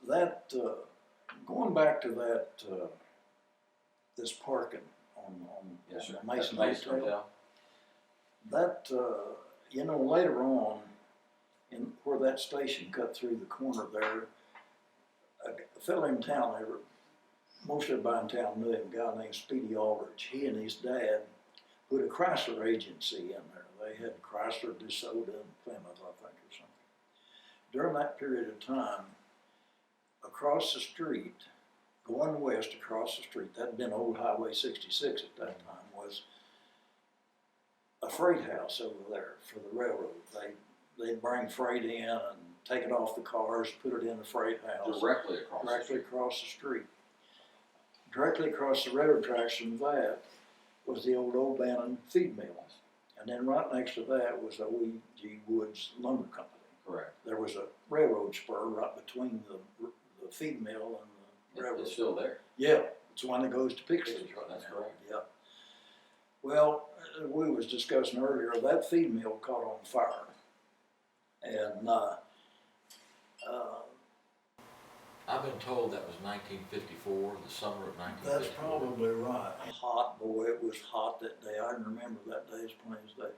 that, going back to that, this parking on Yes, sir. Mason Mason Hotel, that, later on, in where that station cut through the corner there, a fellow in town there, most everybody in town knew him, a guy named Speedy Aldrich. He and his dad put a Chrysler agency in there. They had Chrysler, DeSoto, and Plymouth, I think, or something. During that period of time, across the street, going west across the street, that had been old Highway 66 at that time, was a freight house over there for the railroad. They'd bring freight in and take it off the cars, put it in the freight house. Directly across the street. Directly across the railroad tracks from that was the old Bannon feed mill. And then right next to that was O.E.G. Woods Lumber Company. Correct. There was a railroad spur right between the feed mill and the railroad. It's still there. Yeah, it's the one that goes to Pixley's right That's now. correct. Yeah. Well, we was discussing earlier, that feed mill caught on fire. And I've been told that was 1954, the summer of 1954. that's probably right. Hot, boy, it was hot that day. I can remember that day as plain as day.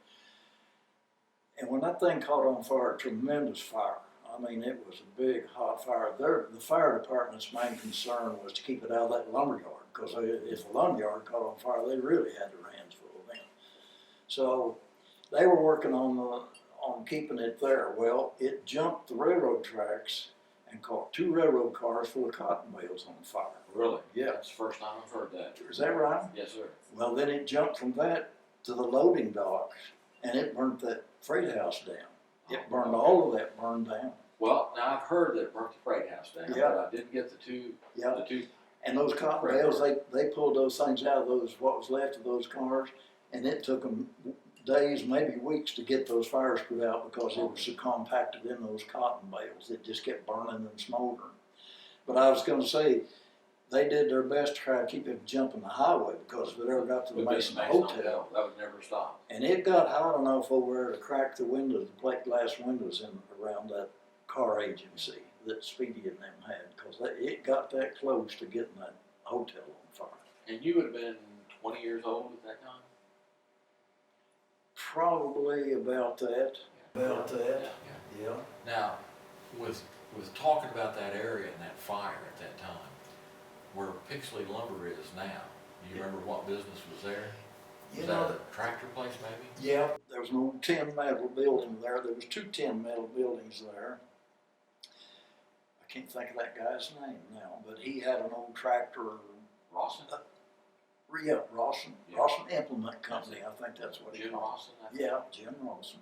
And when that thing caught on fire, tremendous fire. I mean, it was a big, hot fire. The fire department's main concern was to keep it out of that lumberyard, because if the lumberyard caught on fire, they really had their hands full then. So they were working on keeping it there. Well, it jumped the railroad tracks and caught 2 railroad cars full of cotton bales on fire. Really? Yeah. That's the first time I've heard that. Is that right? Yes, sir. Well, then it jumped from that to the loading docks, and it burnt that freight house down. It burned, all of that burned down. Well, now I've heard that it burnt the freight house down, Yeah. but I didn't get the two. Yeah. The two. And those cotton bales, they pulled those things out of what was left of those cars, and it took them days, maybe weeks, to get those fires put out, because it was so compacted in those cotton bales. It just kept burning and smoldering. But I was going to say, they did their best to try to keep it from jumping the highway, because if it ever got to the Mason Hotel, that would never stop. and it got hot enough over there to crack the windows, the plate glass windows around that car agency that Speedy and them had, because it got that close to getting that hotel on fire. And you would have been 20 years old at that time? Probably about that. About that. Yeah. Yeah. Now, with talking about that area and that fire at that time, where Pixley Lumber is now, do you remember what business was there? Was that a tractor place maybe? Yeah, there was an old tin metal building there. There was 2 tin metal buildings there. I can't think of that guy's name now, but he had an old tractor. Rawson? Yeah, Rawson. Yeah. Rawson Implement Company, I think that's what he Jim called Rawson? it. Yeah, Jim Rawson.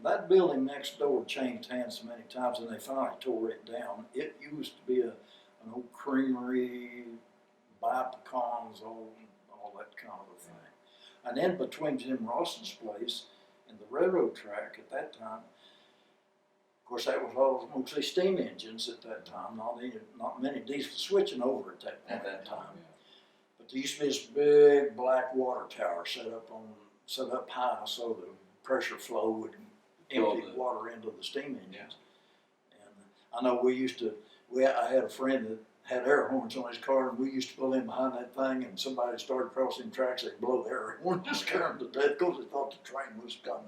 That building next door changed hands so many times, and they finally tore it down. It used to be an old creamery, buy pecans, all that kind of a thing. And then between Jim Rawson's place and the railroad track at that time, of course, that was all mostly steam engines at that time, not many diesel, switching over at that point in time. Yeah. But there used to be this big black water tower set up high, so the pressure flow would empty water into the steam engines. Yeah. And I know I had a friend that had air horns on his car, and we used to pull in behind that thing, and somebody started crossing tracks, they'd blow the air horn, just scare them to death, because they thought the train was coming.